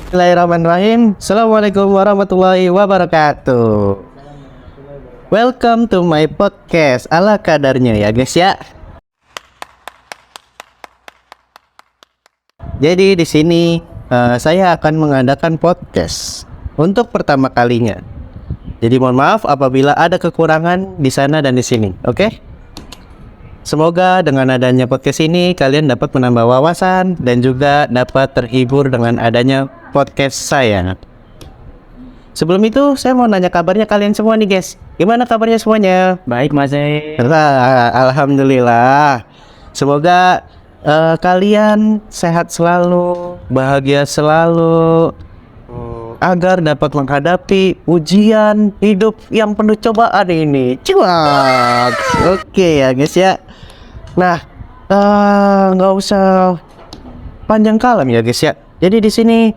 Bismillahirrahmanirrahim. Assalamualaikum warahmatullahi wabarakatuh. Welcome to my podcast ala kadarnya ya guys ya. Jadi di sini saya akan mengadakan podcast untuk pertama kalinya. Jadi mohon maaf apabila ada kekurangan di sana dan di sini, oke? Semoga dengan adanya podcast ini kalian dapat menambah wawasan dan juga dapat terhibur dengan adanya podcast saya. Sebelum itu saya mau nanya kabarnya kalian semua nih guys. Gimana kabarnya semuanya? Baik Mas E. Alhamdulillah. Semoga kalian sehat selalu, bahagia selalu, agar dapat menghadapi ujian hidup yang penuh cobaan ini. Cuak. Oke ya guys ya. Nah, nggak usah panjang kalam ya guys ya. Jadi di sini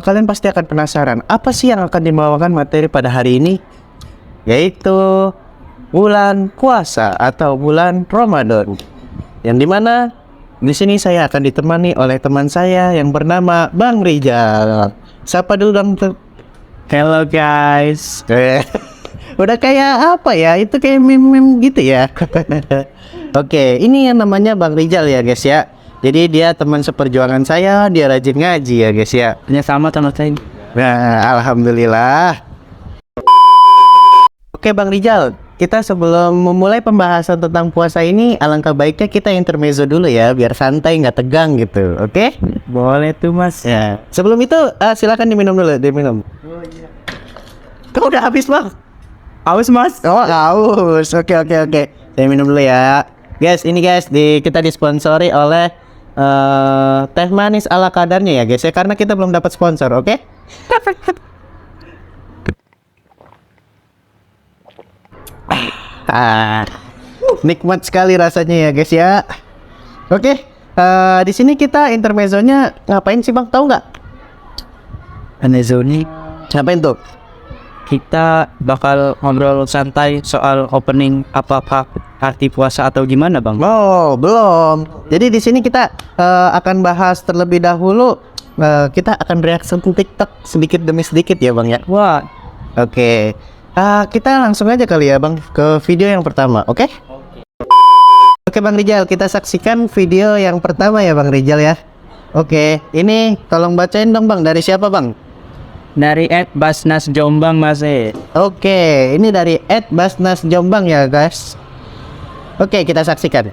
kalian pasti akan penasaran apa sih yang akan dibawakan materi pada hari ini, yaitu bulan puasa atau bulan Ramadan. Yang dimana di sini saya akan ditemani oleh teman saya yang bernama Bang Rijal. Siapa dulu dong? Hello guys. Udah kayak apa ya? Itu kayak meme-meme gitu ya. Oke, ini yang namanya Bang Rijal ya guys ya. Jadi dia teman seperjuangan saya, dia rajin ngaji ya guys ya. Punya sama sama saya. Nah, alhamdulillah. Oke Bang Rijal, kita sebelum memulai pembahasan tentang puasa ini, alangkah baiknya kita intermezzo dulu ya, biar santai nggak tegang gitu, oke? Boleh tuh Mas. Ya. Sebelum itu silakan diminum dulu, diminum. Oh iya. Kau udah habis Bang? Haus Mas. Oh haus, oke. Saya minum dulu ya. Guys, ini guys kita disponsori oleh teh manis ala kadarnya ya guys ya, karena kita belum dapat sponsor, oke? Nikmat sekali rasanya ya guys ya. Oke, di sini kita intermezzonya ngapain sih Bang? Tahu nggak? Anezoni. Ngapain tuh? Kita bakal ngobrol santai soal opening apa arti puasa atau gimana Bang? Oh, belum. Jadi di sini kita akan bahas terlebih dahulu. Kita akan reaction TikTok sedikit demi sedikit ya Bang ya. Wah. Oke. Kita langsung aja kali ya Bang ke video yang pertama, oke? Oke Bang Rijal, kita saksikan video yang pertama ya Bang Rijal ya. Oke, ini tolong bacain dong Bang, dari siapa Bang? Dari @basnas Jombang Mas E. Oke, ini dari @basnas Jombang ya guys. Oke, kita saksikan.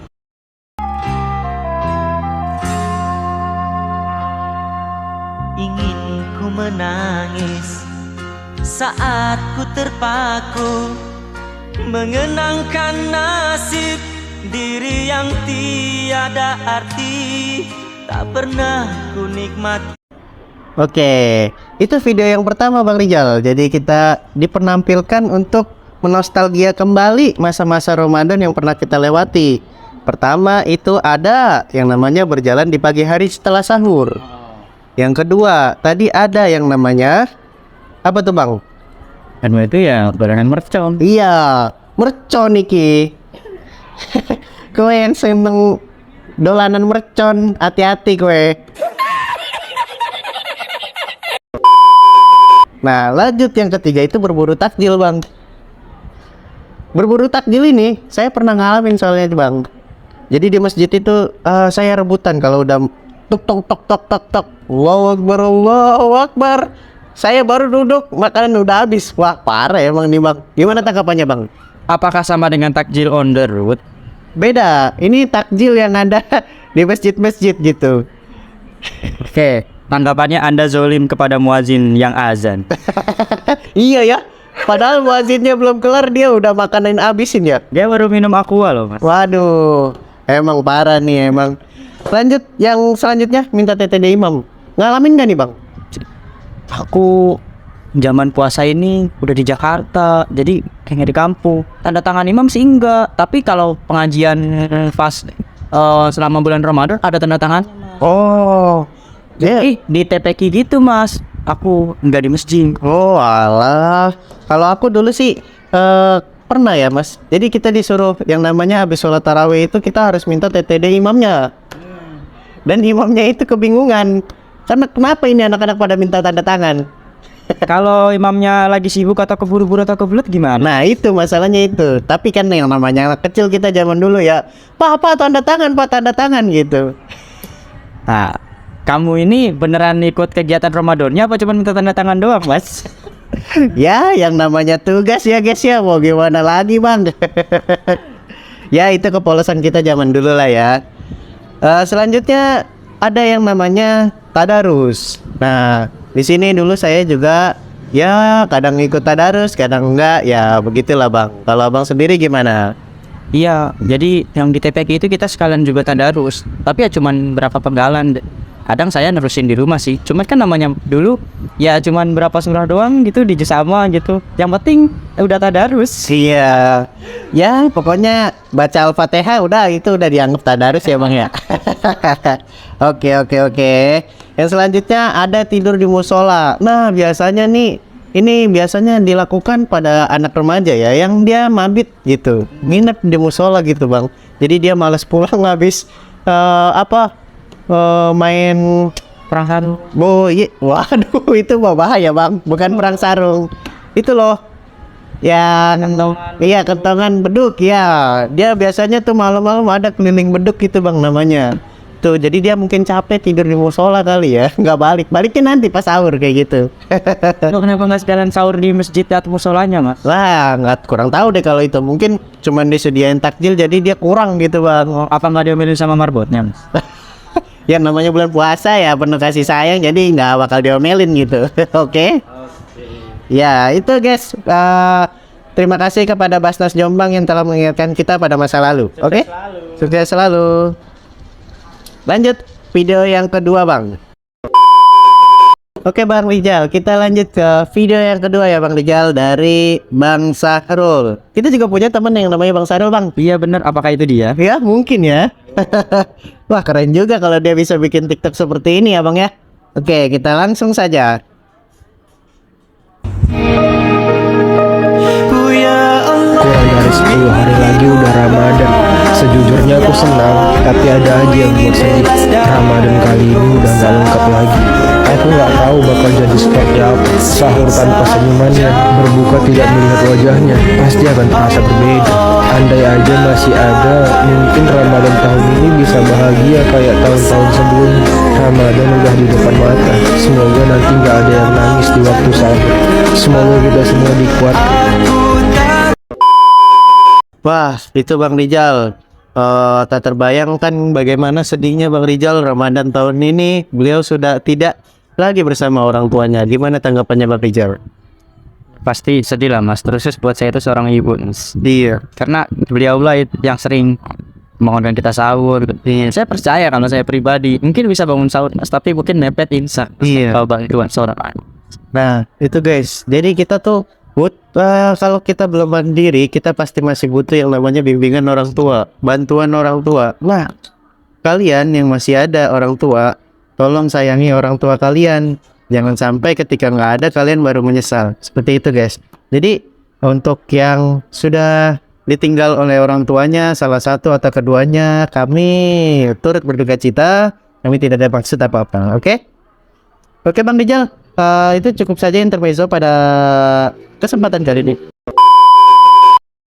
Ingin ku menangis saat ku terpaku mengenangkan nasib diri yang tiada arti, tak pernah ku nikmati. Oke, itu video yang pertama Bang Rijal. Jadi kita dipenampilkan untuk menostalgia kembali masa-masa Ramadan yang pernah kita lewati. Pertama itu ada yang namanya berjalan di pagi hari setelah sahur. Yang kedua, tadi ada yang namanya apa tuh Bang? Anu itu ya barengan mercon. Iya, mercon iki. Kowe yang seneng dolanan mercon, hati-hati kowe. Nah, lanjut yang ketiga itu berburu takjil Bang. Berburu takjil ini saya pernah ngalamin soalnya Bang. Jadi di masjid itu saya rebutan kalau udah tuk tok. Allahu Akbar, Allahu Akbar. Saya baru duduk, makanan udah habis. Wah, parah emang nih Bang. Gimana tanggapannya Bang? Apakah sama dengan takjil on the road? Beda. Ini takjil yang ada di masjid-masjid gitu. Oke. Tanggapannya Anda zolim kepada muazin yang azan. Iya ya. Padahal muazinnya belum kelar dia udah makanan habisin ya. Dia baru minum aqua loh Mas. Waduh, emang parah nih emang. Lanjut yang selanjutnya, minta TTD imam. Ngalamin gak nih Bang? Aku zaman puasa ini udah di Jakarta, jadi kayaknya di kampung. Tanda tangan imam sih enggak, tapi kalau pengajian pas selama bulan Ramadan ada tanda tangan. Oh, Jadi di TPQ gitu Mas. Aku enggak di masjid. oh alah. Kalau aku dulu sih pernah ya Mas. Jadi kita disuruh yang namanya habis sholat tarawih itu kita harus minta TTD imamnya. Dan imamnya itu kebingungan. Karena kenapa ini anak-anak pada minta tanda tangan? Kalau imamnya lagi sibuk atau keburu-buru atau kebelet gimana? Nah itu masalahnya itu. Tapi kan yang namanya anak kecil kita zaman dulu ya, Pak tanda tangan, Pak tanda tangan gitu. Nah, kamu ini beneran ikut kegiatan Ramadannya apa cuma minta tanda tangan doang, Mas? Ya yang namanya tugas ya guys ya, mau gimana lagi bang. Ya itu kepolosan kita zaman dulu lah ya. Selanjutnya ada yang namanya tadarus. Nah di sini dulu saya juga ya kadang ikut tadarus, kadang enggak, ya begitulah bang. Kalau abang sendiri gimana? Iya, jadi yang di TPQ itu kita sekalian juga tadarus. Tapi ya cuman berapa penggalan. Kadang saya nerusin di rumah sih. Cuman kan namanya dulu ya cuman berapa surah doang gitu di Jusama gitu. Yang penting udah tadarus. Iya, ya pokoknya baca Al-Fatihah udah itu udah dianggap tadarus ya bang ya. Oke. Yang selanjutnya ada tidur di musola. Nah biasanya nih ini biasanya dilakukan pada anak remaja ya, yang dia mabit gitu, nginep di musola gitu bang. Jadi dia malas pulang habis main Perang sarung. oh iya, waduh itu mah bahaya bang, bukan perang sarung. Itu loh yang Kentongan. iya kentongan beduk ya. Dia biasanya tuh malam-malam ada keliling beduk gitu bang namanya. Tuh jadi dia mungkin capek tidur di musola kali ya, nggak balikin nanti pas sahur kayak gitu. Lo kenapa nggak sekalian sahur di masjid atau musolanya, Mas? Wah nggak, kurang tahu deh kalau itu, mungkin cuman disediain takjil jadi dia kurang gitu bang. Apa nggak diomelin sama marbotnya, Mas? Ya namanya bulan puasa ya, penuh kasih sayang, jadi nggak bakal diomelin gitu. Oke. Ya itu guys, terima kasih kepada Basnas Jombang yang telah mengingatkan kita pada masa lalu. Oke. Sukses selalu. Lanjut video yang kedua bang. Oke Bang Rijal, kita lanjut ke video yang kedua ya Bang Rijal, dari Bang Sahrul. Kita juga punya temen yang namanya Bang Sahrul bang. Iya bener, apakah itu dia? Ya mungkin ya. Wah keren juga kalau dia bisa bikin TikTok seperti ini ya bang ya. Oke kita langsung saja. Kurang dari 10 hari lagi udah Ramadan. Sejujurnya aku senang, tapi ada aja yang buat sedih. Ramadan kali ini udah gak lengkap lagi. Aku gak tahu bakal jadi seperti apa. Sahur tanpa senyumannya, berbuka tidak melihat wajahnya, pasti akan terasa berbeda. Andai aja masih ada, mungkin Ramadan tahun ini bisa bahagia kayak tahun-tahun sebelumnya. Ramadan udah di depan mata. Semoga nanti gak ada yang nangis di waktu sahur. Semoga kita semua dikuatkan. Wah itu Bang Rijal, tak terbayangkan bagaimana sedihnya Bang Rijal. Ramadan tahun ini beliau sudah tidak lagi bersama orang tuanya. Gimana tanggapannya Bang Rijal? Pasti sedih lah, Mas. Terus buat saya itu seorang ibu, Mas. Iya. Karena beliau lah yang sering bangunkan kita sahur. Saya percaya kalau saya pribadi mungkin bisa bangun sahur, Mas, tapi mungkin mepet insya. Iya. Kalau bantuan seorang. Nah itu guys, jadi kita tuh kalau kita belum mandiri, kita pasti masih butuh yang namanya bimbingan orang tua, bantuan orang tua. Nah kalian yang masih ada orang tua, tolong sayangi orang tua kalian. Jangan sampai ketika nggak ada kalian baru menyesal. Seperti itu guys. Jadi untuk yang sudah ditinggal oleh orang tuanya, salah satu atau keduanya, kami turut berduka cita. Kami tidak ada maksud apa-apa. Oke Bang Rijal, itu cukup saja intermezzo pada kesempatan kali ini.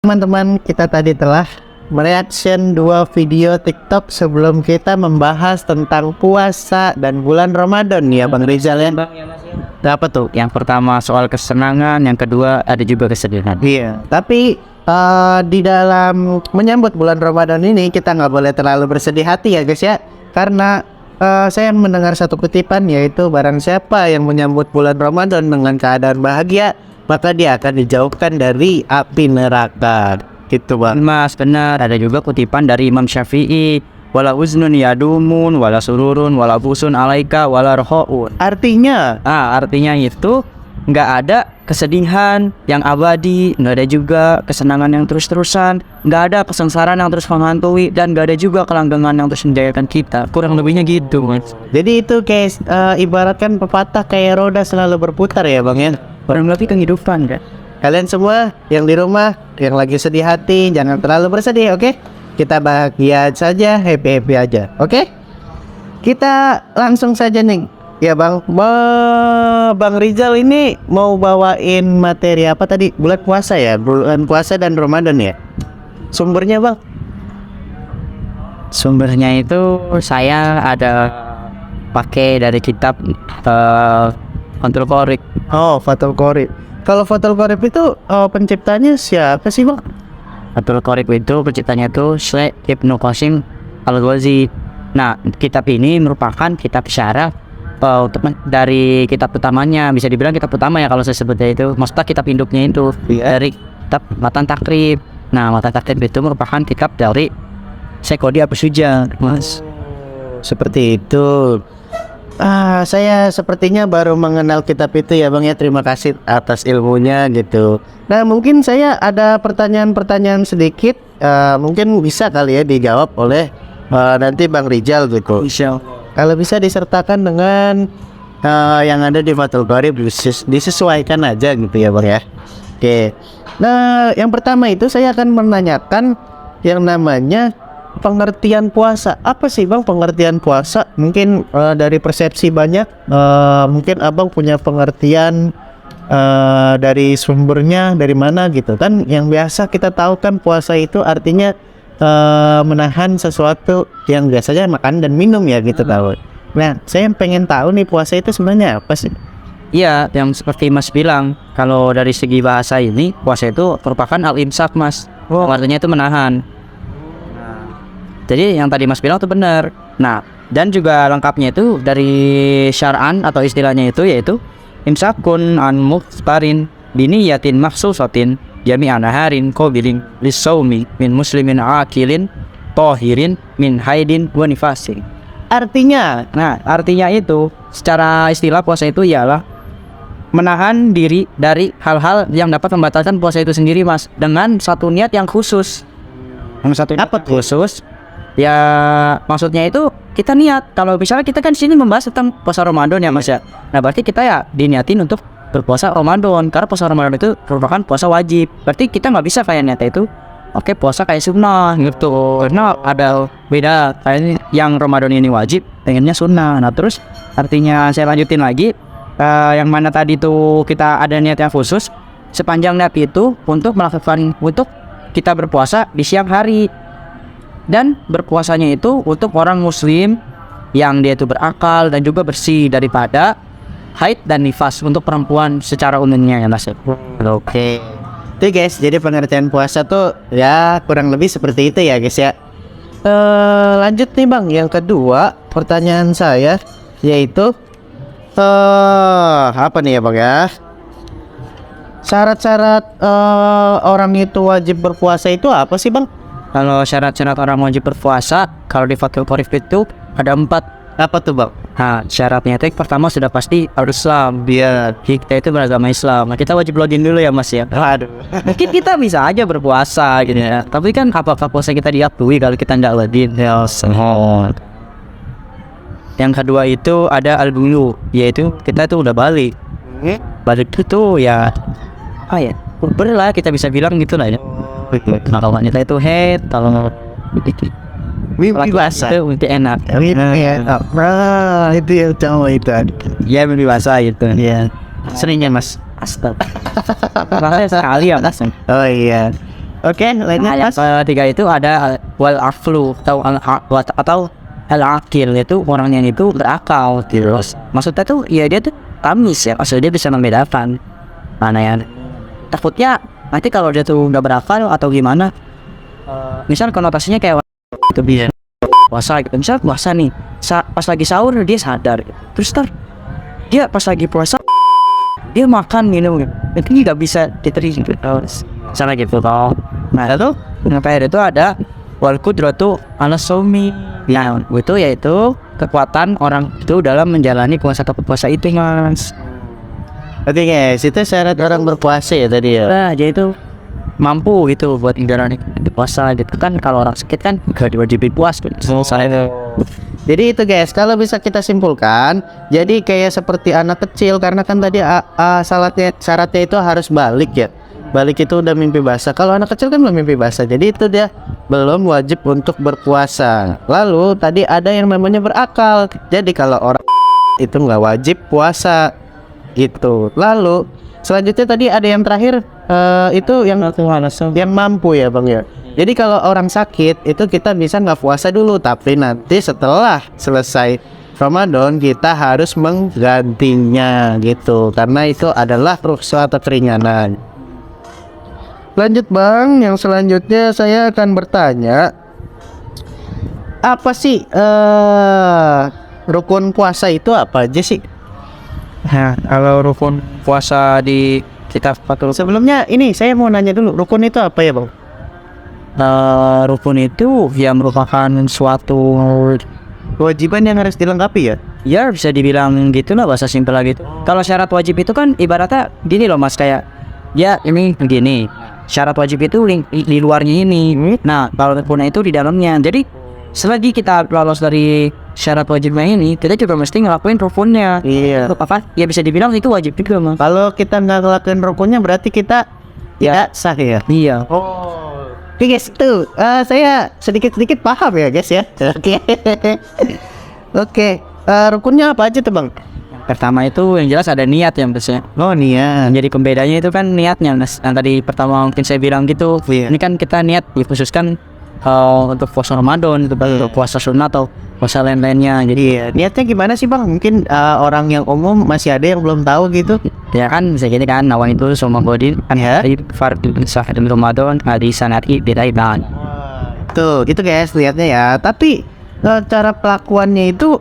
Teman-teman, kita tadi telah mereaction 2 video TikTok sebelum kita membahas tentang puasa dan bulan Ramadan ya Bang Rizal ya. Apa tuh? Yang pertama soal kesenangan, yang kedua ada juga kesedihan. Iya, tapi di dalam menyambut bulan Ramadan ini kita nggak boleh terlalu bersedih hati ya guys ya. Karena saya mendengar satu kutipan, yaitu barang siapa yang menyambut bulan Ramadan dengan keadaan bahagia, maka dia akan dijauhkan dari api neraka. Gitu Bang. Mas, benar. Ada juga kutipan dari Imam Syafi'i, wala uznun yadumun, wala sururun, wala busun alaika, wala rohun. Artinya Artinya itu nggak ada kesedihan yang abadi, nggak ada juga kesenangan yang terus-terusan, nggak ada kesengsaraan yang terus menghantui, dan nggak ada juga kelanggengan yang terus menjayakan kita. Kurang lebihnya gitu, Mas. jadi itu kayak ibaratkan pepatah kayak roda selalu berputar ya Bang ya. Kurang lebih kehidupan kan. Kalian semua yang di rumah yang lagi sedih hati, jangan terlalu bersedih, oke? Kita bahagia saja, happy-happy aja, oke? Kita langsung saja nih Ya Bang, Bang Rizal ini mau bawain materi apa tadi? Bulan puasa ya? Bulan puasa dan Ramadan ya? Sumbernya Bang? Sumbernya itu saya ada pakai dari kitab Fathul Qorib. Oh, Fathul Qorib. Kalau Fathul Qorib itu penciptanya siapa sih Bang? Fathul Qorib itu penciptanya itu Syekh Ibnu Qasim Al-Ghazi. Nah, kitab ini merupakan kitab syarah dari kitab utamanya, bisa dibilang kitab utama ya kalau saya sebutnya itu. Maksudnya kitab induknya itu dari kitab Matan Takrib. Nah, Matan Takrib itu merupakan kitab dari Syekh Qadi Abu Suja, Mas. Seperti itu. Saya sepertinya baru mengenal kitab itu ya Bang ya. Terima kasih atas ilmunya gitu. Nah, mungkin saya ada pertanyaan-pertanyaan sedikit, mungkin bisa kali ya dijawab oleh nanti Bang Rizal gitu. Insya Kalau bisa disertakan dengan yang ada di Fathul Qorib, disesuaikan aja gitu ya Bang ya. Oke. Nah, yang pertama itu saya akan menanyakan yang namanya pengertian puasa. Apa sih Bang pengertian puasa? Mungkin dari persepsi banyak, mungkin Abang punya pengertian dari sumbernya dari mana gitu kan. Yang biasa kita tahu kan puasa itu artinya menahan sesuatu yang biasanya makan dan minum ya gitu tahu. Nah, saya pengen tahu nih puasa itu sebenarnya apa sih? Iya, yang seperti Mas bilang, kalau dari segi bahasa ini puasa itu merupakan al-imsak, Mas. Artinya itu menahan. Jadi yang tadi Mas bilang itu benar. Nah, dan juga lengkapnya itu dari syar'an atau istilahnya itu yaitu imsakun an muftarin biniyatin maksusatin jami'an naharin qabilin lissaumi min muslimin akilin tohirin min haidin wa nifasin. Artinya, Artinya itu secara istilah puasa itu ialah menahan diri dari hal-hal yang dapat membatalkan puasa itu sendiri, Mas, dengan satu niat yang khusus. Yang satu niat khusus ya, maksudnya itu kita niat. Kalau misalnya kita kan di sini membahas tentang puasa Ramadan ya, Mas ya. Nah, berarti kita ya diniatin untuk berpuasa Ramadan, karena puasa Ramadan itu merupakan puasa wajib. Berarti kita nggak bisa kayak niatnya itu oke puasa kayak sunnah gitu, karena ada beda. Kayak yang Ramadan ini wajib, pengennya sunnah. Nah, terus artinya saya lanjutin lagi, yang mana tadi tuh kita ada niat yang khusus. Sepanjang niat itu untuk kita berpuasa di siang hari, dan berpuasanya itu untuk orang muslim yang dia itu berakal dan juga bersih daripada haid dan nifas untuk perempuan secara umumnya ya Mas. oke. Itu guys, jadi pengertian puasa tuh ya kurang lebih seperti itu ya guys ya. Lanjut nih Bang, yang kedua pertanyaan saya yaitu apa nih ya Bang ya? Syarat-syarat orang itu wajib berpuasa itu apa sih Bang? Kalau syarat-syarat orang wajib berpuasa, kalau di Fathul Qorib itu ada 4. Apa tuh Bang? Nah, syaratnya itu pertama sudah pasti harus Islam. Biar Kita itu beragama Islam. Nah, kita wajib login dulu ya Mas ya. aduh. Mungkin kita bisa aja berpuasa gitu ya. Tapi kan apakah puasa kita diakui kalau kita tidak login? Yang kedua itu ada al-bulu, yaitu kita itu udah balik. Balik itu ya lah kita bisa bilang gitu lah ya. Nah, kalau wanita itu head, kalau Mimpi basah. itu mimpi enak. Nah, itu yang cowok itu. Ya mimpi basah gitu. Iya. Seringnya Mas. Astaga. Rasanya sekali ya Mas. Oh iya. Oke, lanjut Yang Mas. ketiga itu ada wal aqlu atau al aqil, itu orang yang itu berakal terus. Maksudnya tuh ya dia tuh tamis ya. Maksudnya dia bisa membedakan mana yang takutnya nanti kalau dia tuh nggak berakal atau gimana. Misal konotasinya kayak itu biar puasa gitu. Misal puasa nih, pas lagi sahur dia sadar gitu. Terus dia pas lagi puasa dia makan minum gitu. Itu nggak bisa diterima gitu. Misalnya gitu toh. Nah itu itu ada wal qudratu ala shaumi. Nah itu yaitu kekuatan orang itu dalam menjalani puasa itu Mas. Oke guys, itu syarat orang berpuasa ya tadi ya. Nah jadi itu mampu gitu buat menjalani puasa gitu kan. Kalau orang sakit kan gak diwajibin puasa gitu. Jadi itu guys, kalau bisa kita simpulkan, jadi kayak seperti anak kecil, karena kan tadi syaratnya itu harus balik ya. Balik itu udah mimpi basah. Kalau anak kecil kan belum mimpi basah, jadi itu dia belum wajib untuk berpuasa. Lalu tadi ada yang namanya berakal. Jadi kalau orang itu nggak wajib puasa gitu. Lalu selanjutnya tadi ada yang terakhir itu yang mampu ya Bang ya. Jadi kalau orang sakit itu kita bisa nggak puasa dulu, tapi nanti setelah selesai Ramadan kita harus menggantinya gitu, karena itu adalah suatu keringanan. Lanjut Bang, yang selanjutnya saya akan bertanya, apa sih rukun puasa itu apa aja sih? Nah, kalau rukun puasa di kitab Fathul Sebelumnya ini saya mau nanya dulu, rukun itu apa ya Bang? rukun itu ya merupakan suatu Kewajiban yang harus dilengkapi ya? ya bisa dibilang gitu lah, bahasa simpel gitu. Kalau syarat wajib itu kan ibaratnya gini loh Mas, kayak ya ini begini. Syarat wajib itu di luarnya ini. Nah, kalau rukun itu di dalamnya. Jadi selagi kita lolos dari syarat wajibnya ini, kita juga mesti ngelakuin rukunnya. Iya. Apa? Ya bisa dibilang itu wajib juga Mas. Kalau kita nggak ngelakuin rukunnya berarti kita ya sah ya? Iya. Oke guys, itu saya sedikit-sedikit paham ya guys ya. Oke. Oke, rukunnya apa aja tuh Bang? Pertama itu yang jelas ada niat ya maksudnya. Oh niat. Jadi pembedanya itu kan niatnya. Nah, yang tadi pertama mungkin saya bilang gitu. Iya. Ini kan kita niat dikhususkan untuk puasa Ramadan, untuk puasa sunnah atau puasa lain-lainnya. Jadi Iya, niatnya gimana sih Bang? Mungkin orang yang umum masih ada yang belum tahu gitu. ya kan bisa gini kan, nawan itu sama godin kan Ya. hari fardhu sahadul Ramadan hari sanati bidaiban. Tuh, gitu guys lihatnya ya. Tapi cara pelakuannya itu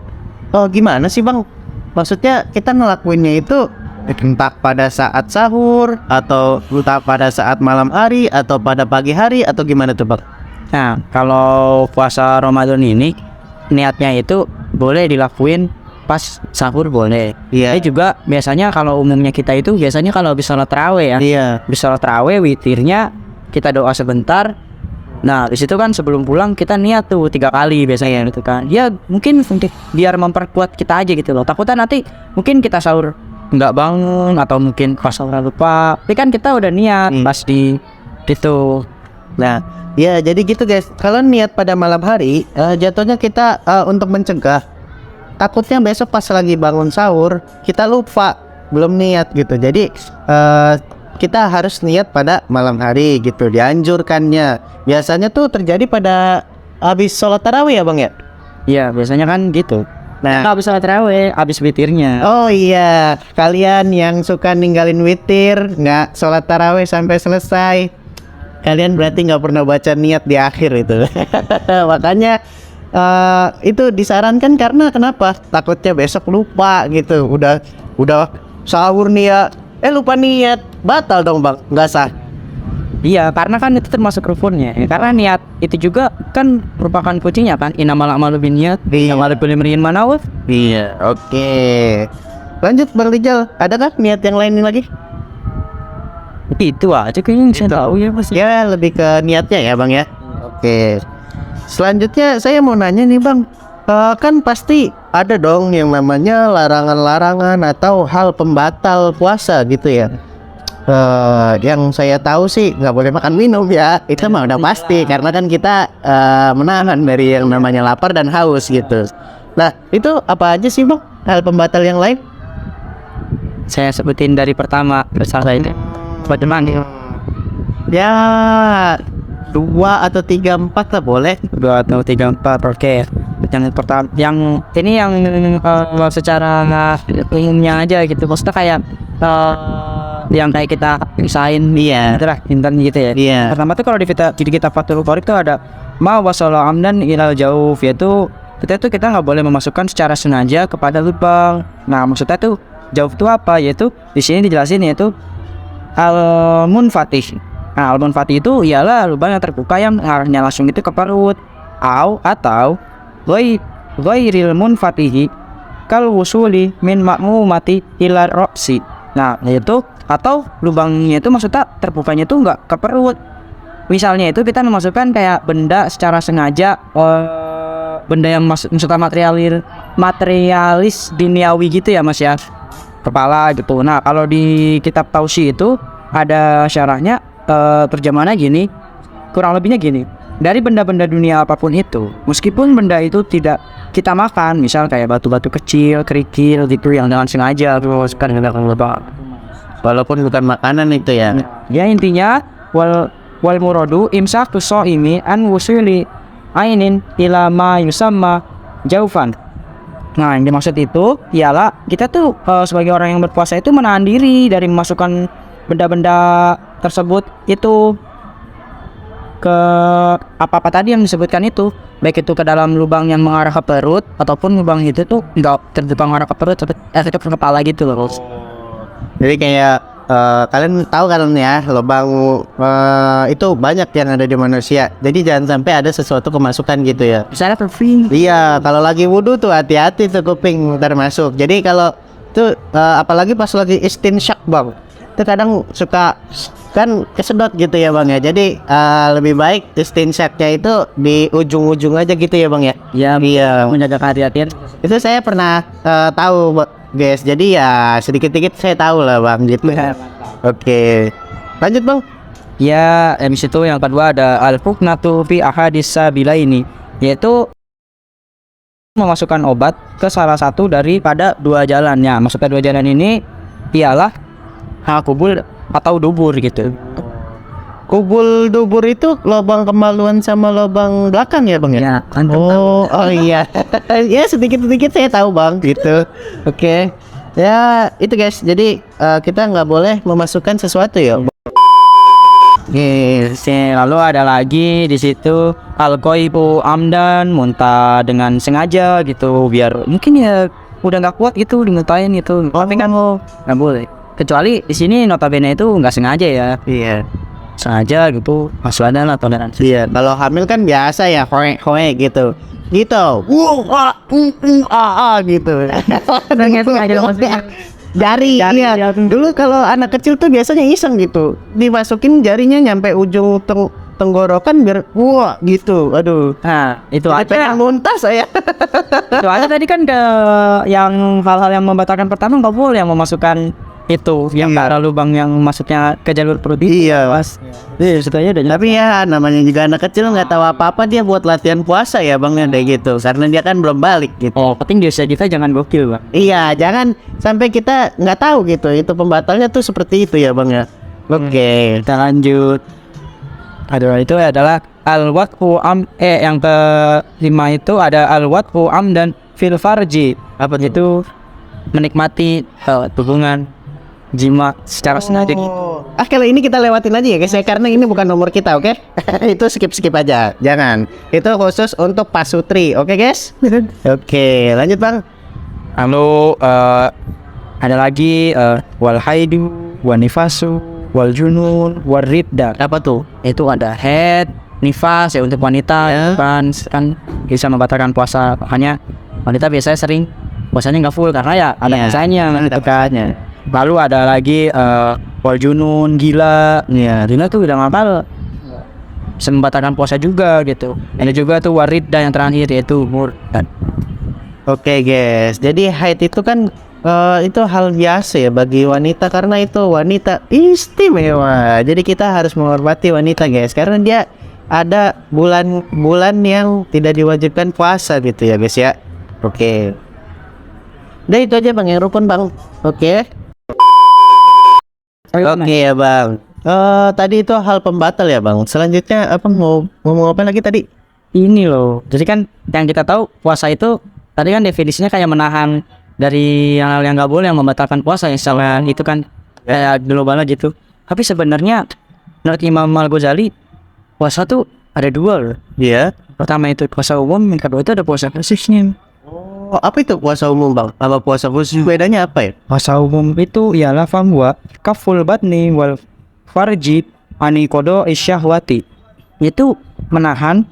gimana sih Bang? Maksudnya kita ngelakuinnya itu entah pada saat sahur atau entah pada saat malam hari atau pada pagi hari atau gimana tuh Bang? Nah, kalau puasa Ramadan ini niatnya itu boleh dilakuin pas sahur boleh. Iya. Tapi juga biasanya kalau umumnya kita itu biasanya kalau habis sholat tarawih ya. Iya. Habis sholat tarawih witirnya kita doa sebentar. Nah, di situ kan sebelum pulang kita niat tuh 3 kali biasanya gitu kan. Ya mungkin untuk biar memperkuat kita aja gitu loh. Takutnya nanti mungkin kita sahur nggak bangun atau mungkin pas sahur lupa. Tapi kan kita udah niat pas di itu. Nah, ya jadi gitu guys. Kalau niat pada malam hari, jatuhnya kita untuk mencegah. Takutnya besok pas lagi bangun sahur kita lupa belum niat gitu. Jadi kita harus niat pada malam hari gitu. Dianjurkannya. Biasanya tuh terjadi pada habis sholat tarawih ya Bang ya. Iya, biasanya kan gitu. Nah, Habis sholat tarawih, habis witirnya. oh iya, kalian yang suka ninggalin witir, nggak sholat tarawih sampai selesai, kalian berarti nggak pernah baca niat di akhir itu. Makanya itu disarankan karena kenapa? Takutnya besok lupa gitu. Udah sahur nih ya, lupa niat, batal dong Bang, nggak sah. Iya, karena kan itu termasuk rukunnya. Ya, karena niat itu juga kan merupakan kuncinya kan. Innamal a'malu binniyat, Iya. innamal likulli imri'in ma nawa. Iya, oke. Lanjut Bang Rijal, adakah niat yang lain lagi? Itu aja kayaknya yang saya tahu ya Mas. Ya lebih ke niatnya ya Bang ya. Oke. Selanjutnya saya mau nanya nih Bang, kan pasti ada dong yang namanya larangan-larangan atau hal pembatal puasa gitu ya. Yang saya tahu sih nggak boleh makan minum ya, itu mah udah pasti karena kan kita menahan dari yang namanya lapar dan haus gitu. Nah itu apa aja sih Bang hal pembatal yang lain? Saya sebutin dari pertama bersama itu. Bagaimana? Ya 2 atau 3, 4 lah boleh. 2 atau 3, 4, oke. Yang pertama, yang ini yang secara umumnya aja gitu. Maksudnya kayak yang kayak kita usahain Iya. itulah intan gitu ya. Iya. Pertama tuh kalau di kita Fathul Qorib tuh ada ma wasala amdan ilal jauh, yaitu kita nggak boleh memasukkan secara sengaja kepada lubang. Nah maksudnya tuh jauh itu apa? Yaitu di sini dijelasin yaitu al-munfatih. Nah al-munfatih itu ialah lubang yang terbuka yang arahnya langsung itu ke perut. Atau ghairil munfatihi kal wusuli min ma'mumati ila roksi. Nah yaitu atau lubangnya itu maksudnya terbukanya itu enggak ke perut. Misalnya itu kita memasukkan kayak benda secara sengaja, benda yang maksudnya materialis duniawi gitu ya Mas ya, kepala gitu. Nah kalau di kitab Tausi itu ada syarahnya, terjemahannya gini, kurang lebihnya gini. dari benda-benda dunia apapun itu, meskipun benda itu tidak kita makan, misal kayak batu-batu kecil, kerikil gitu yang dengan sengaja terus kan Walaupun bukan makanan itu ya. ya intinya wal muradu imsaku shaimi an wusuli ainin ila ma yusamma jaufan. Nah, yang dimaksud itu ialah kita tuh sebagai orang yang berpuasa itu menahan diri dari memasukkan benda-benda tersebut itu ke apa-apa tadi yang disebutkan itu, baik itu ke dalam lubang yang mengarah ke perut ataupun lubang itu tuh nggak terdepan mengarah ke perut tapi ke kepala gitu loh. Jadi kayak kalian tahu kan ya lubang itu banyak yang ada di manusia. Jadi jangan sampai ada sesuatu kemasukan gitu ya. Misalnya perfing. Iya, kalau lagi wudhu tuh hati-hati tuh kuping ntar masuk. Jadi kalau tuh apalagi pas lagi istinsyak bang, itu kadang suka kan kesedot gitu ya bang ya. Jadi lebih baik istinsyaknya itu di ujung-ujung aja gitu ya bang ya. Ya, Iya. menjaga kehati-hatian. Itu saya pernah tahu guys. Jadi ya sedikit-sedikit saya tahu lah bang gitu. Oke, lanjut bang. Ya, habis itu yang kedua ada al-huknatu fi ahadis sabilaini, yaitu memasukkan obat ke salah satu daripada dua jalannya. Maksudnya dua jalan ini ialah kubul atau dubur gitu. Kubul dubur itu lubang kemaluan sama lubang belakang ya bang ya? Ya, kan Oh iya. Ya sedikit-sedikit saya tahu bang gitu. Oke. Ya itu guys. Jadi kita nggak boleh memasukkan sesuatu ya. Yes. Lalu ada lagi di situ al-ghaibu amdan, muntah dengan sengaja gitu, biar mungkin ya udah nggak kuat gitu dimuntahin gitu. Tapi kan nggak boleh. Kecuali di sini notabene itu nggak sengaja ya. Iya. Sengaja gitu, haswadan atau toleransi. Iya. Kalau hamil kan biasa ya hoe gitu. Gitu. Gitu. Jari, iya. Dulu kalau anak kecil tuh biasanya iseng gitu, dimasukin jarinya nyampe ujung tenggorokan biar gitu. Aduh. Nah, itu Jadi pengen aja. muntah saya. Itu aja tadi kan yang hal-hal yang membatalkan pertama nggak boleh yang memasukkan itu yang Iya. arah lubang yang masuknya ke jalur perut itu. Iya. Pas. Itu aja udah jelas. Tapi ya namanya juga anak kecil nggak tahu apa-apa, dia buat latihan puasa ya bang ya kayak gitu. Karena dia kan belum balik gitu. Oh, penting di usia kita jangan gokil, Bang. Iya, jangan sampai kita nggak tahu gitu. Itu pembatalnya tuh seperti itu ya bang ya. Oke. Kita lanjut. Ada itu adalah al-watfu yang kelima itu ada al-watfu dan fil farji. Apa itu? Menikmati hubungan jima secara sengaja gitu. Kalau ini kita lewatin aja ya guys ya, karena ini bukan nomor kita, oke? Itu skip aja, jangan. Itu khusus untuk pasutri, oke guys? Oke, lanjut bang. Lalu ada lagi wal haidu, wal nifasu, wal junun, wal ridda. Apa tuh? Itu ada head, nifas ya untuk wanita, Ya. kan bisa membatalkan puasa. Makanya wanita biasanya sering puasanya nggak full karena ya ada Iya. masanya Ada gitu kan. Lalu ada lagi wal junun, gila. Ya, gila tuh udah ngapal. Bisa membatalkan puasa juga gitu. Ada juga tuh waridda yang terakhir yaitu murtad. Oke guys, jadi haid itu kan itu hal biasa ya bagi wanita karena itu wanita istimewa. Jadi kita harus menghormati wanita guys, karena dia ada bulan-bulan yang tidak diwajibkan puasa gitu ya guys ya. Oke. Udah itu aja bang yang rukun bang. Oke. Oke ya bang. Tadi itu hal pembatal ya bang. Selanjutnya apa mau ngomong apa lagi tadi? Ini loh. Jadi kan yang kita tahu puasa itu tadi kan definisinya kayak menahan dari hal yang nggak boleh yang membatalkan puasa ya, misalnya itu kan kayak global aja gitu. Tapi sebenarnya menurut Imam Al-Ghazali puasa tuh ada dua loh. Iya. Pertama itu puasa umum, yang kedua itu ada puasa khususnya. Oh, apa itu puasa umum bang? Apa puasa khusus? Bedanya apa ya? Puasa umum itu ialah famwa kaful batni wal farji ani kodo isyahwati. Itu menahan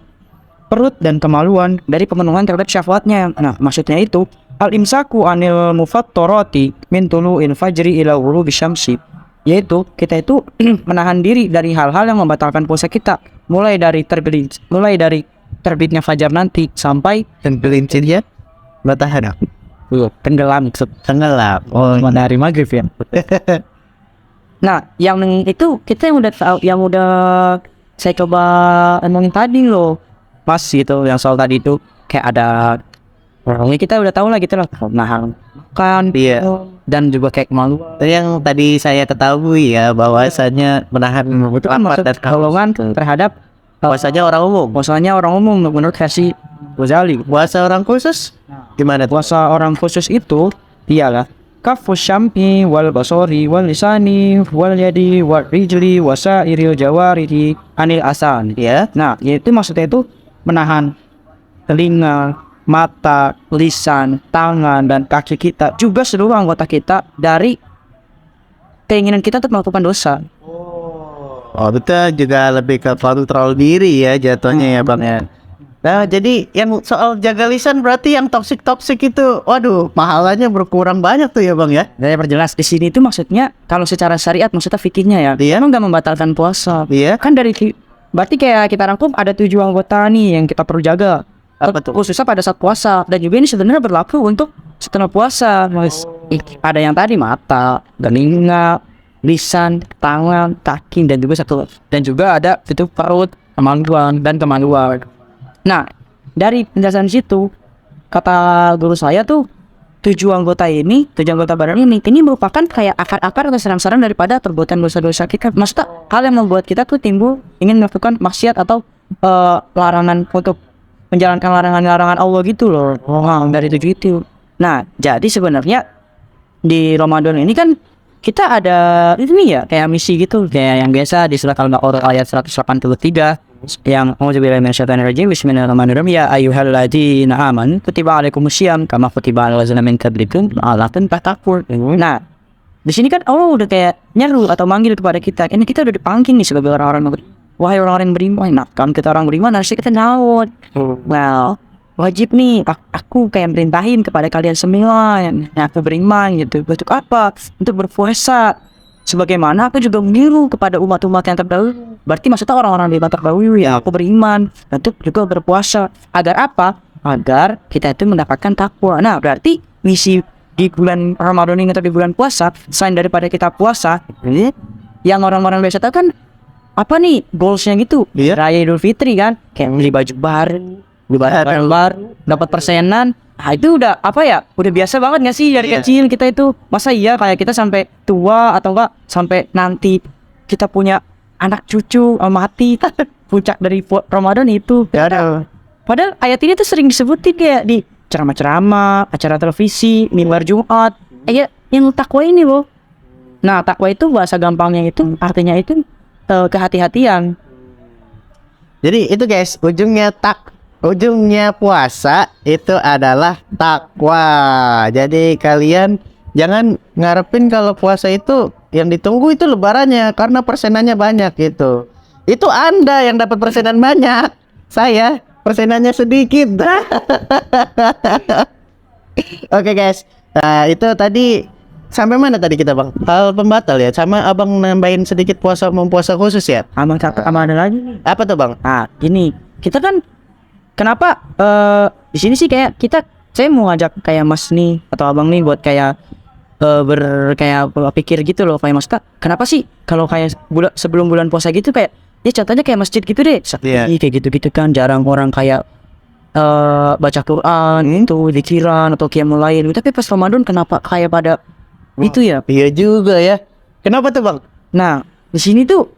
perut dan kemaluan dari pemenuhan terhadap syahwatnya. Nah, maksudnya itu al-imsaku anil mufattorati min tulu'il fajri ila ghurubi syamsi. Yaitu kita itu menahan diri dari hal-hal yang membatalkan puasa kita, mulai dari terbitnya fajar nanti sampai Tergelincirnya matahari. tenggelam Tenggelam. Oh, matahari maghrib ya. Nah, yang itu kita yang udah tahu, yang udah saya coba omongin tadi loh, Mas, gitu, yang soal tadi itu kayak ada orangnya, kita udah tahu lah gitu lah, nahan makan, Iya. dan juga kayak malu. Yang tadi saya ketahui ya bahwasanya menahan Itu kan lapar maksud dan haus. golongan terhadap Puasanya orang umum. puasanya orang umum menurut versi Ghazali. Puasa orang khusus gimana tuh? Puasa orang khusus itu ialah kafus syam'i wal basori wal lisani wal yadi wal rijli wasairil jawaridi anil asan. Ya. Nah, yaitu maksudnya itu menahan telinga, mata, lisan, tangan, dan kaki kita, juga seluruh anggota kita dari keinginan kita untuk melakukan dosa. Oh, betul, juga lebih ke kontrol diri ya jatuhnya ya Bang ya. Nah, jadi yang soal jaga lisan berarti yang toksik itu, waduh, pahalanya berkurang banyak tuh ya Bang ya. Saya perjelas di sini itu maksudnya kalau secara syariat maksudnya fikihnya ya, Iya. emang nggak membatalkan puasa. Iya. Kan berarti kayak kita rangkum ada 7 anggota nih yang kita perlu jaga. Apa tuh? Khususnya pada saat puasa, dan juga ini sebenarnya berlaku untuk setelah puasa, Mas. Ada yang tadi mata, telinga, lisan, tangan, kaki, dan juga ada itu perut, kemaluan dan kemaluan. Nah, dari penjelasan situ, kata guru saya tuh 7 anggota badan ini merupakan kayak akar-akar atau sarang-sarang daripada perbuatan dosa-dosa kita. Maksudnya hal yang membuat kita tuh timbul ingin melakukan maksiat atau larangan untuk menjalankan larangan-larangan Allah gitu loh. Dari 7 itu. Nah, jadi sebenarnya di Ramadan ini kan kita ada ini ya kayak misi gitu, kayak yang biasa di surat Al-Baqarah ayat 183 yang auzubillahi minasyaitonirrajim, bismillahirrahmanirrahim, ya ayyuhalladzina amanu kutiba alaikumusiyam kama kutiba alal ladzina min qablikum la'allakum tattaqun. Nah, di sini kan Allah udah kayak nyeru atau manggil kepada kita. Ini kita udah dipanggil nih sebagai orang-orang beriman. Wahai orang-orang yang beriman. Nah, kan kita orang beriman harusnya kita naon. Well, wajib nih aku kayak merintahin kepada kalian semua yang aku beriman gitu. Untuk apa? Untuk berpuasa. Sebagaimana aku juga meniru kepada umat-umat yang terdahulu. Berarti maksudnya orang-orang di terdahulu ya aku beriman untuk juga berpuasa. Agar apa? Agar kita itu mendapatkan takwa. Nah, berarti misi di bulan Ramadan ini atau di bulan puasa, selain daripada kita puasa, yang orang-orang biasa tahu kan apa nih goalsnya gitu? Iya. Raya Idul Fitri kan, kayak beli baju baru, dapat persenan. Nah, itu udah apa ya? Udah biasa banget gak sih dari kecil kita itu? Masa iya kayak kita sampai tua atau enggak sampai nanti kita punya anak cucu mati puncak dari Ramadan itu? Padahal ayat ini tuh sering disebutin kayak di ceramah-ceramah, acara televisi, mimbar Jumat. Yang takwa ini loh. Nah, takwa itu bahasa gampangnya itu artinya itu kehati-hatian. Jadi itu guys, ujungnya puasa itu adalah takwa. Jadi kalian jangan ngarepin kalau puasa itu yang ditunggu itu lebarannya karena persenannya banyak gitu. Itu Anda yang dapat persenan banyak. Saya persenannya sedikit. Oke guys. Nah, itu tadi sampai mana tadi kita Bang? Hal pembatal ya. Sama Abang nambahin sedikit puasa khusus ya. Sama ada lagi nih. Apa tuh Bang? Nah, gini, kita kan kenapa di sini sih kayak saya mau ngajak kayak Mas nih atau Abang nih buat kayak pikir gitu loh, kayak maksudnya kenapa sih kalau kayak sebelum bulan puasa gitu kayak ya contohnya kayak masjid gitu deh, sepi kayak gitu-gitu kan, jarang orang kayak baca Quran itu dikiran atau qiyamul lail. Tapi pas Ramadan kenapa kayak pada itu ya? Iya juga ya. Kenapa tuh Bang? Nah, di sini tuh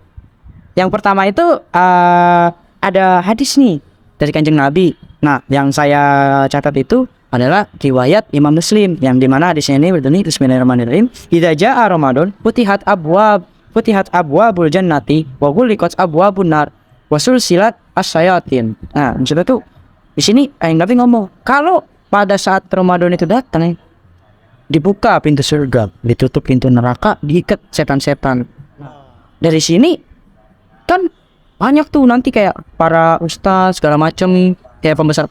yang pertama itu ada hadis nih dari Kanjeng Nabi. Nah, yang saya catat itu adalah riwayat Imam Muslim yang dimana hadisnya ini berbunyi bismillahirrahmanirrahim. Idza jaa Ramadan futihat abwabul jannati wa ghulqat abwabun nar wa sulsilat asyayatin. Nah, maksudnya tuh di sini Nabi ngomong kalau pada saat Ramadan itu datang dibuka pintu surga, ditutup pintu neraka, diikat setan-setan. Dari sini kan banyak tuh nanti kayak para ustaz segala macem, kayak pembesar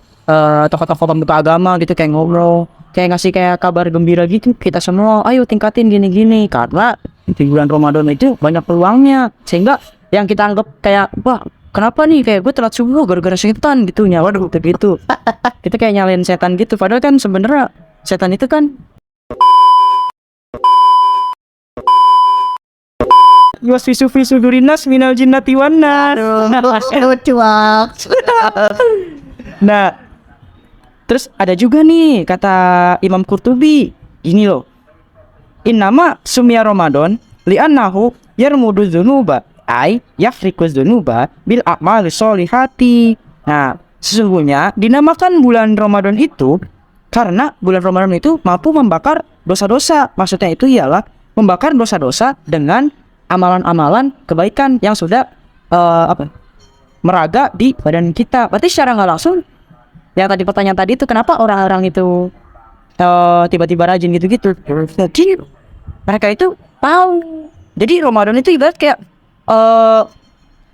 tokoh-tokoh pembuka agama gitu kayak ngobrol, kayak ngasih kayak kabar gembira gitu kita semua, ayo tingkatin gini-gini, karena di bulan Ramadan itu banyak peluangnya, sehingga yang kita anggap kayak wah kenapa nih kayak gue telat subuh gara-gara setan gitu, waduh gitu kita kayak nyalain setan gitu, padahal kan sebenarnya setan itu kan Yuwaswisu fi sudurinas minal jinnati wan nar. Lucu banget. Nah, terus ada juga nih kata Imam Qurtubi, gini loh. Innama sumya Ramadan li'annahu yarmudu dzunuba ay yafriqu dzunuba bil a'mali sholihati. Nah, sesungguhnya dinamakan bulan Ramadan itu karena bulan Ramadan itu mampu membakar dosa-dosa. Maksudnya itu ialah membakar dosa-dosa dengan amalan-amalan kebaikan yang sudah meraga di badan kita. Berarti secara nggak langsung, yang tadi pertanyaan tadi itu kenapa orang-orang itu tiba-tiba rajin gitu-gitu. Jadi mereka itu tahu. Jadi Ramadan itu ibarat kayak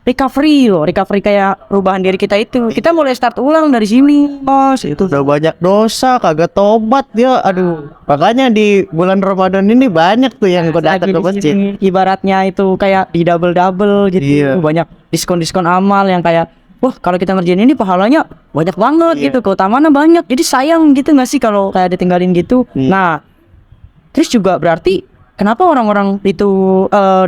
recovery kayak perubahan diri kita itu. Kita mulai start ulang dari sini. Mas, itu udah banyak dosa, kagak tobat dia. Aduh, makanya di bulan Ramadan ini banyak tuh yang gue datang ke masjid. Ibaratnya itu kayak di double gitu. Iya. Banyak diskon-diskon amal yang kayak wah, kalau kita ngerjain ini pahalanya banyak banget gitu, keutamaannya banyak. Jadi sayang gitu nggak sih kalau kayak ditinggalin gitu. Nah, terus juga berarti kenapa orang-orang itu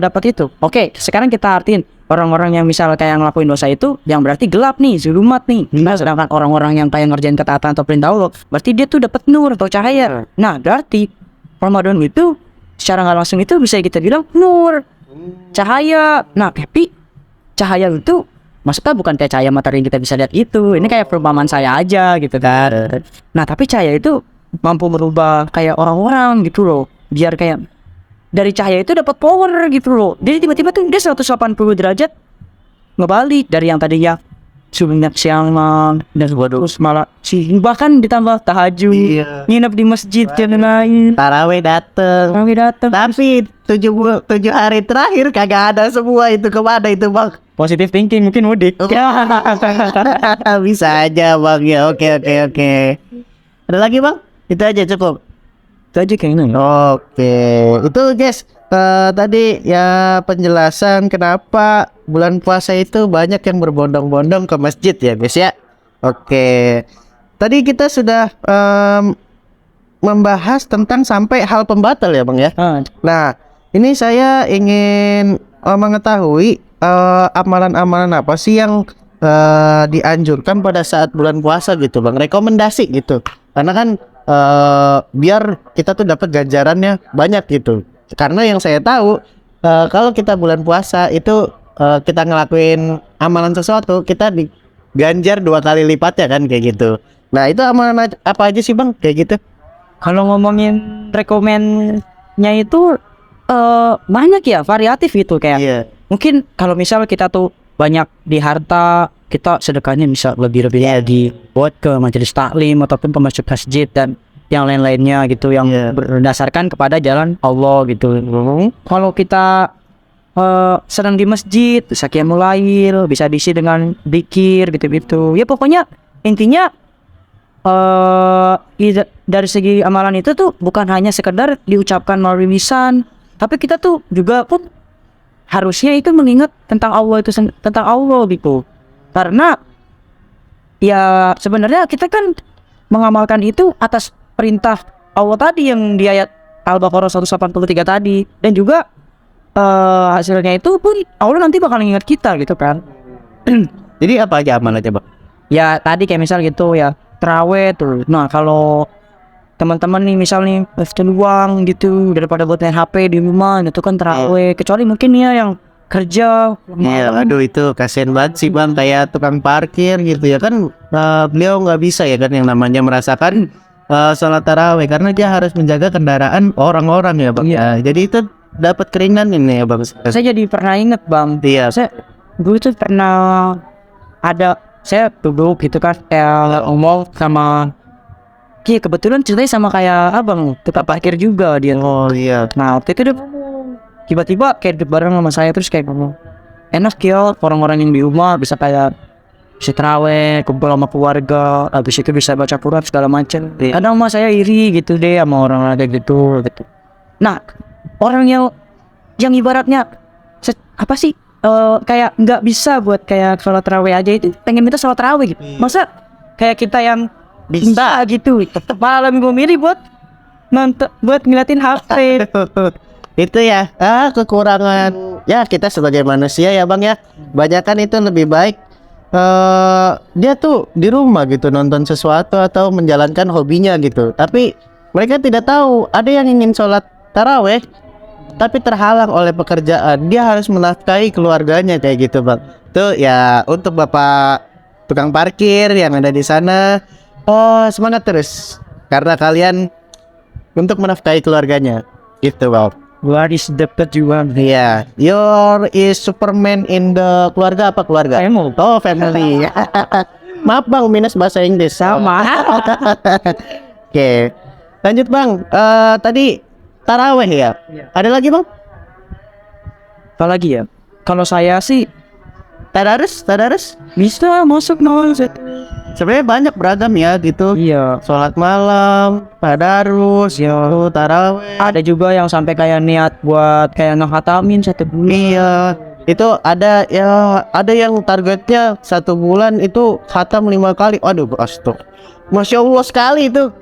dapat itu? Oke, sekarang kita artiin orang-orang yang misal kayak ngelakuin dosa itu yang berarti gelap nih, zulumat nih. Nah, sedangkan orang-orang yang kayak ngerjain ketaatan atau perintah Allah, berarti dia tuh dapat nur atau cahaya. Nah, berarti Ramadan itu secara nggak langsung itu bisa kita bilang nur, cahaya. Nah, tapi cahaya itu maksudnya bukan kayak cahaya matahari yang kita bisa lihat itu. Ini kayak perumpamaan saya aja gitu kan. Nah, tapi cahaya itu mampu merubah kayak orang-orang gitu loh. Biar kayak dari cahaya itu dapat power gitu loh. Jadi tiba-tiba tuh dia 180 derajat ngebalik dari yang tadinya sebenarnya siang dan terus malah bahkan ditambah tahajud, nginep di masjid dan lain. Tarawih dateng. Tapi 7 hari terakhir kagak ada semua itu. Kemana itu bang? Positive thinking mungkin mudik. Bisa aja bang ya. Oke. Ada lagi bang? Itu aja cukup. Itu aja kayaknya. Oke, itu guys tadi ya penjelasan kenapa bulan puasa itu banyak yang berbondong-bondong ke masjid ya guys ya. Oke, tadi kita sudah membahas tentang sampai hal pembatal ya bang ya. Nah, ini saya ingin mengetahui amalan-amalan apa sih yang dianjurkan pada saat bulan puasa gitu bang, rekomendasi gitu, karena kan biar kita tuh dapat ganjarannya banyak gitu. Karena yang saya tahu kalau kita bulan puasa itu kita ngelakuin amalan sesuatu kita diganjar 2 kali lipatnya kan kayak gitu. Nah itu amalan apa aja sih bang kayak gitu? Kalau ngomongin rekomennya itu banyak ya, variatif gitu kayak. Mungkin kalau misal kita tuh banyak di harta, kita sedekahnya bisa lebih-lebih dibuat ke majelis taklim ataupun ke masjid dan yang lain-lainnya gitu yang berdasarkan kepada jalan Allah gitu. Kalau kita sedang di masjid, bisa qiyamul lail, bisa diisi dengan dzikir gitu-gitu. Ya pokoknya intinya dari segi amalan itu tuh bukan hanya sekedar diucapkan melalui lisan, tapi kita tuh juga pun harusnya itu mengingat tentang Allah itu, tentang Allah gitu. Karena ya sebenarnya kita kan mengamalkan itu atas perintah Allah tadi yang di ayat Al-Baqarah 183 tadi, dan juga hasilnya itu pun Allah nanti bakal ingat kita gitu kan. Jadi apa aja amalannya bang? Ya tadi kayak misal gitu ya, terawih tuh. Nah kalau teman-teman nih misal nih uang gitu daripada buat main HP di rumah, itu kan terawih. Kecuali mungkin ya yang kerja. Aduh itu kasihan banget sih bang, kayak tukang parkir gitu ya kan. Beliau nggak bisa ya kan yang namanya merasakan sholat tarawih karena dia harus menjaga kendaraan orang-orang ya bang. Jadi itu dapat keringan ini ya bang. Saya jadi pernah inget bang. Saya dulu tuh pernah ada, saya duduk gitu kan ngomong sama kebetulan ceritanya sama kayak abang tukang parkir juga dia. Nah waktu itu dia tiba-tiba kayak duduk bareng sama saya, terus kayak ngomong, enak ya orang-orang yang di rumah bisa kayak bisa terawih, kumpul sama keluarga, habis itu bisa baca Quran segala macam. Kadang mah saya iri gitu deh sama orang kayak gitu. Nah orang yang ibaratnya apa sih kayak nggak bisa buat kayak sholat tarawih aja, itu pengen minta sholat tarawih gitu. Masa kayak kita yang bisa gitu malah minggu milih buat nonton, buat ngeliatin HP. Itu ya kekurangan ya kita sebagai manusia ya bang ya, banyakan itu lebih baik dia tuh di rumah gitu nonton sesuatu atau menjalankan hobinya gitu. Tapi mereka tidak tahu ada yang ingin sholat taraweh tapi terhalang oleh pekerjaan, dia harus menafkahi keluarganya kayak gitu bang. Tuh ya untuk bapak tukang parkir yang ada di sana, semangat terus karena kalian untuk menafkahi keluarganya gitu bang. What is the tujuan? Iya, your is Superman in the keluarga apa keluarga? Family. Oh family. Maaf bang, minus bahasa Inggris. Sama. Oke, lanjut bang. Tadi taraweh ya. Ada lagi bang? Apa lagi ya? Kalau saya sih Tadarus. bisa masuk nol. Sebenarnya banyak beragam ya gitu. Iya. Sholat malam, tadarus, taraweh. Ada juga yang sampai kayak niat buat kayak ngehatamin 1 bulan. Iya, itu ada ya, ada yang targetnya 1 bulan itu khatam 5 kali. Aduh, Masya Allah sekali itu.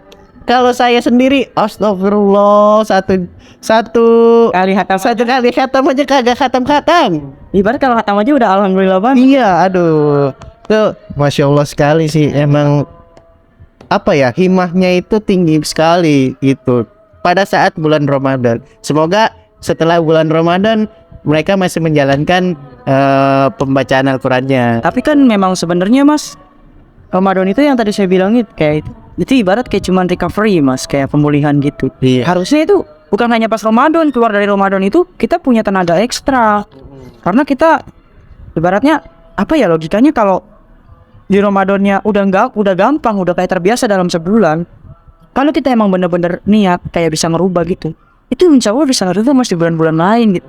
Kalau saya sendiri, astagfirullah, satu Kali hatam. kali khatam aja kagak khatam. Ibarat kalau hatam aja udah alhamdulillah banget. Iya, aduh, tuh Masya Allah sekali sih. Emang apa ya, himahnya itu tinggi sekali gitu pada saat bulan Ramadan. Semoga setelah bulan Ramadan mereka masih menjalankan pembacaan Al-Qurannya. Tapi kan memang sebenarnya Mas, Ramadan itu yang tadi saya bilangin kayak itu ibarat kayak cuman recovery Mas, kayak pemulihan gitu. Iya. Harusnya itu bukan hanya pas Ramadan, keluar dari Ramadan itu kita punya tenaga ekstra. Karena kita ibaratnya apa ya, logikanya kalau di Ramadannya udah gampang, udah kayak terbiasa dalam sebulan. Kalau kita emang bener-bener niat kayak bisa ngerubah gitu, itu insya Allah bisa ngerubah Mas di bulan-bulan lain gitu.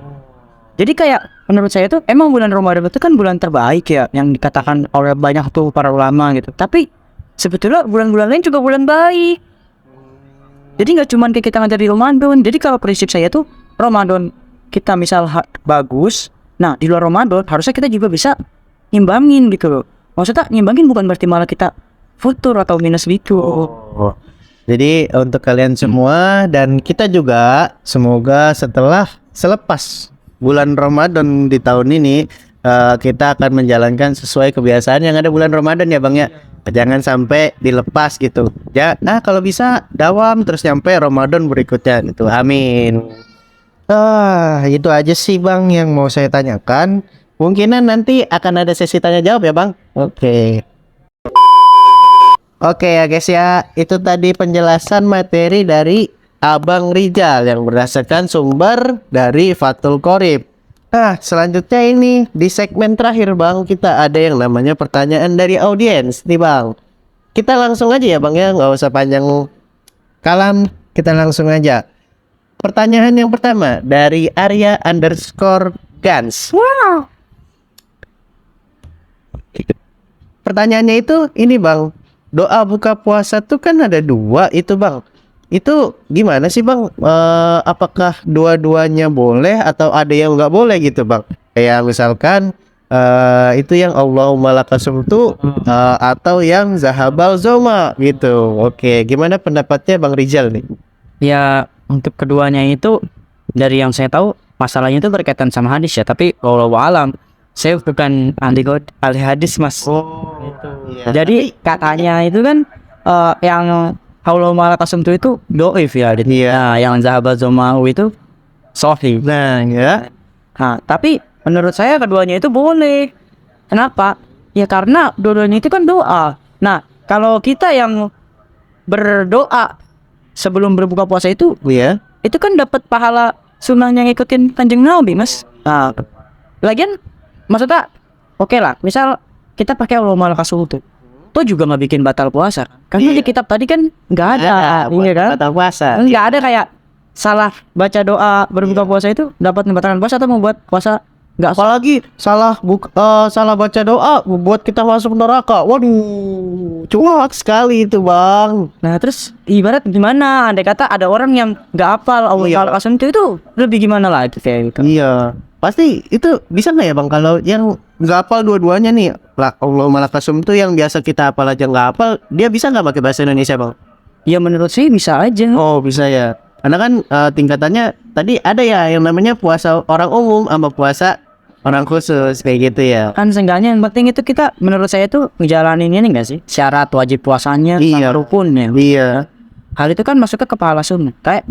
Jadi kayak menurut saya tuh emang bulan Ramadan itu kan bulan terbaik ya, yang dikatakan oleh banyak tuh para ulama gitu. Tapi sebetulnya bulan-bulan lain juga bulan baik. Jadi nggak cuman kayak kita ngajar di Ramadan. Jadi kalau prinsip saya tuh Ramadan kita misal bagus, nah di luar Ramadan harusnya kita juga bisa nyimbangin gitu loh. Maksudnya nyimbangin bukan berarti malah kita futur atau minus gitu. Jadi untuk kalian semua dan kita juga semoga selepas bulan Ramadan di tahun ini kita akan menjalankan sesuai kebiasaan yang ada bulan Ramadan ya bang ya. Jangan sampai dilepas gitu ya. Nah kalau bisa dawam terus nyampe Ramadan berikutnya gitu. Amin. Itu aja sih bang yang mau saya tanyakan. Mungkinan nanti akan ada sesi tanya jawab ya bang. Oke ya guys ya, itu tadi penjelasan materi dari Abang Rizal yang berdasarkan sumber dari Fathul Qorib. Nah selanjutnya ini di segmen terakhir bang, kita ada yang namanya pertanyaan dari audiens nih bang. Kita langsung aja ya bang ya, nggak usah panjang kalam, kita langsung aja. Pertanyaan yang pertama dari Arya_Gans. Wow. Pertanyaannya itu ini bang, doa buka puasa tuh kan ada 2 itu bang. Itu gimana sih bang? Apakah dua-duanya boleh atau ada yang nggak boleh gitu bang? Kayak misalkan itu yang Allahumma lakasumtu atau yang zahabal zoma gitu. Oke, gimana pendapatnya bang Rizal nih? Ya untuk keduanya itu dari yang saya tahu masalahnya itu berkaitan sama hadis ya. Tapi wallahu alam saya bukan ahli hadis Mas. Iya. Jadi katanya itu kan yang Allahumma lakasumtu itu doif ya. Iya. Nah, yang zahabal zomahu itu sahih. Nah ya. Nah, tapi menurut saya keduanya itu boleh. Kenapa? Ya karena dua-duanya itu kan doa. Nah, kalau kita yang berdoa sebelum berbuka puasa itu, Iya. itu kan dapat pahala sunnahnya ngikutin kanjeng Nabi, Mas. Nah, lagian maksudnya oke lah, misal kita pakai Allahumma lakasumtu, toh juga nggak bikin batal puasa. Karena di kitab tadi kan nggak ada, iya kan? Batal puasa. Nggak ada kayak salah baca doa berbuka puasa itu dapat membatalkan puasa atau membuat puasa nggak. Apalagi salah baca doa membuat kita masuk neraka. Waduh, cuak sekali itu bang. Nah terus ibarat gimana? Andai kata ada orang yang nggak hafal Allahumma lakasumtu itu lebih gimana lagi kayak gitu. Iya, pasti itu bisa nggak ya bang? Kalau yang nggak hafal dua-duanya nih, Allahumma lakasumtu yang biasa kita hafal aja nggak hafal, dia bisa nggak pakai bahasa Indonesia bang? Ya menurut saya bisa aja. Oh bisa ya. Karena kan tingkatannya tadi ada ya yang namanya puasa orang umum sama puasa orang khusus kayak gitu ya. Kan seenggaknya yang penting itu kita menurut saya tuh ngejalanin ini enggak sih? Syarat wajib puasanya Iya. sama rukunnya. Iya. Hal itu kan masuknya ke pahala sunnah. Kayak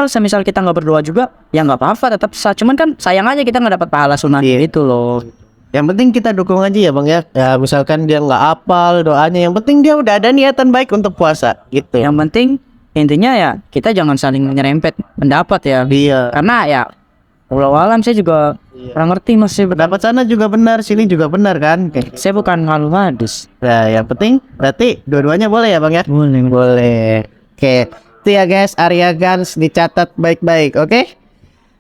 semisal kita nggak berdoa juga, ya nggak apa-apa tetap sah. Cuman kan sayang aja kita nggak dapat pahala sunnah itu loh. Yang penting kita dukung aja ya bang ya. Ya misalkan dia nggak hafal doanya, yang penting dia udah ada niatan baik untuk puasa gitu. Yang penting intinya ya kita jangan saling nyerempet pendapat ya. Iya. Karena ya walau alam saya juga kurang ngerti masih. Pendapat sana juga benar, sini juga benar kan. Kayak Saya bukan halu hadis. Nah, yang penting berarti dua-duanya boleh ya bang ya? Boleh. Boleh. Oke, itu ya guys, Arya Gans dicatat baik-baik, oke?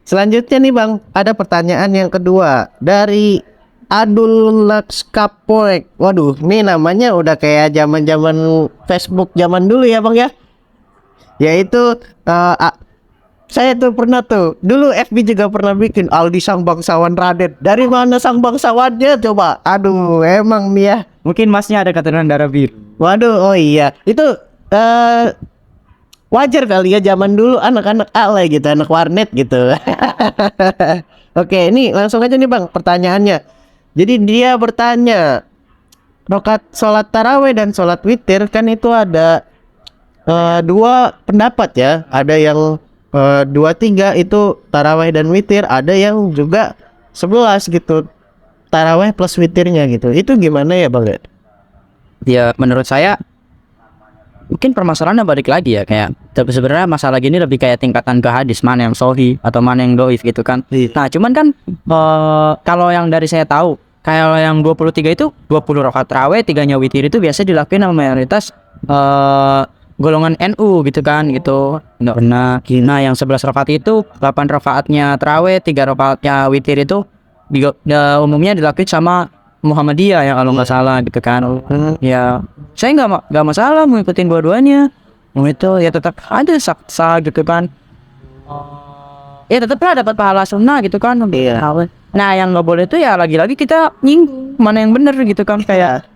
Selanjutnya nih bang, ada pertanyaan yang kedua dari Adul Nakskapoek. Waduh, ini namanya udah kayak zaman-zaman Facebook zaman dulu ya bang ya? Yaitu saya tuh pernah tuh dulu FB juga pernah bikin Aldi sang bangsawan Raden. Dari mana sang bangsawannya coba? Aduh, emang nih ya. Mungkin masnya ada keturunan darah biru. Waduh, oh iya. Itu wajar kali ya zaman dulu anak-anak alay gitu, anak warnet gitu. Oke, ini langsung aja nih Bang pertanyaannya. Jadi dia bertanya, rakaat sholat taraweh dan sholat witir kan itu ada dua pendapat ya. Ada yang 2-3 itu taraweh dan witir, ada yang juga 11 gitu. Taraweh plus witirnya gitu. Itu gimana ya Bang? Ya menurut saya mungkin permasalahannya balik lagi ya, kayak tapi sebenarnya masalah gini lebih kayak tingkatan ke hadis, mana yang sahih atau mana yang doif gitu kan. Nah cuman kan kalau yang dari saya tahu, kayak yang 23 itu 20 rakaat tarawih, 3-nya witir itu biasa dilakuin sama mayoritas golongan NU gitu kan gitu. Nah yang 11 rakaat itu 8 rakaatnya tarawih, 3 rakaatnya witir itu umumnya dilakuin sama Muhammadiyah ya kalau nggak salah gitu kan. Ya saya nggak masalah mau ikutin dua-duanya. Mau itu ya tetap ada sah gitu kan. Ya tetaplah dapat pahala sunnah gitu kan. Iya. Nah yang nggak boleh itu ya lagi-lagi kita nyinggung mana yang benar gitu kan, kayak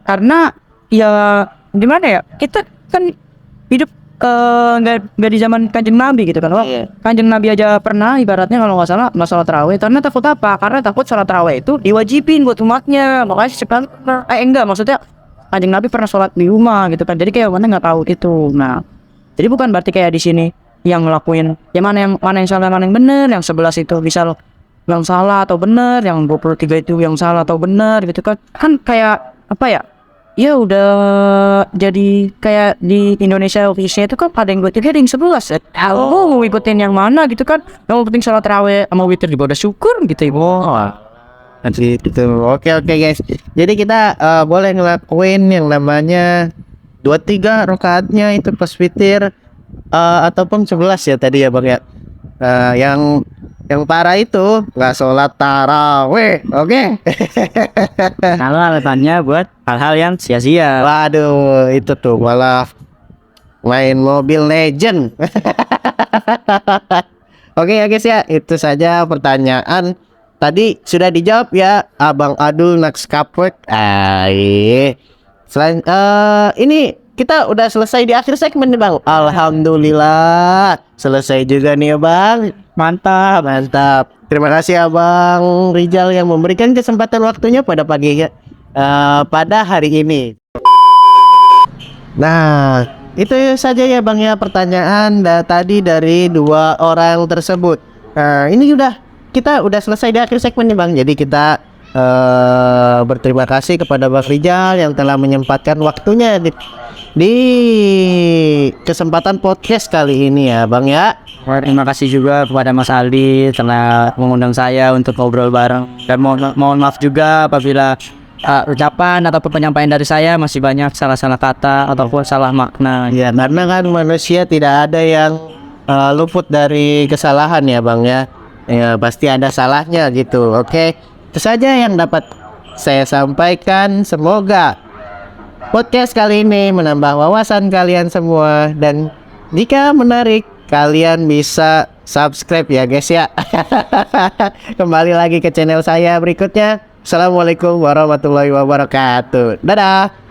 karena ya gimana ya, kita kan hidup nggak di zaman kanjeng Nabi gitu kan. Kanjeng Nabi aja pernah ibaratnya kalau nggak salah masalah tarawih, karena takut apa? Karena takut sholat tarawih itu diwajibin buat umatnya, makanya sekarang enggak, maksudnya kanjeng Nabi pernah sholat di rumah gitu kan, jadi kayak mana nggak tahu itu. Nah jadi bukan berarti kayak di sini yang ngelakuin ya mana yang salah mana yang benar, yang 11 itu misal yang salah atau benar, yang 23 itu yang salah atau benar gitu kan kayak apa ya. Ya udah jadi kayak di Indonesia official itu kan ada yang 23 ada yang 11. Kalau mau ikutin yang mana gitu kan, yang penting sholat tarawih sama witir juga udah syukur gitu ya. Nanti itu. Oke guys. Jadi kita boleh ngelakuin yang namanya 2-3 rakaatnya itu plus witir ataupun 11 ya tadi ya Bang ya. Yang parah itu nggak sholat taraweh, oke? Kalau alasannya buat hal-hal yang sia-sia. Waduh, itu tuh malah main Mobile Legend. Oke ya guys ya, itu saja pertanyaan. Tadi sudah dijawab ya Abang Adul Nakskapoek. Selain ini kita udah selesai di akhir segmen nih Bang. Alhamdulillah selesai juga nih ya Bang. Mantap. Terima kasih Abang Rizal yang memberikan kesempatan waktunya pada pada hari ini. Nah itu saja ya Bang ya pertanyaan tadi dari dua orang tersebut. Nah ini kita udah selesai di akhir segmen nih Bang. Jadi kita berterima kasih kepada Bang Rizal yang telah menyempatkan waktunya di kesempatan podcast kali ini ya Bang ya. Terima kasih juga kepada Mas Aldi telah mengundang saya untuk ngobrol bareng, dan mohon maaf juga apabila ucapan ataupun penyampaian dari saya masih banyak salah-salah kata ataupun salah makna. Ya karena kan manusia tidak ada yang luput dari kesalahan ya Bang ya. Ya pasti ada salahnya gitu. Oke, itu saja yang dapat saya sampaikan. Semoga podcast kali ini menambah wawasan kalian semua, dan jika menarik kalian bisa subscribe ya guys ya. Kembali lagi ke channel saya berikutnya. Assalamualaikum warahmatullahi wabarakatuh. Dadah.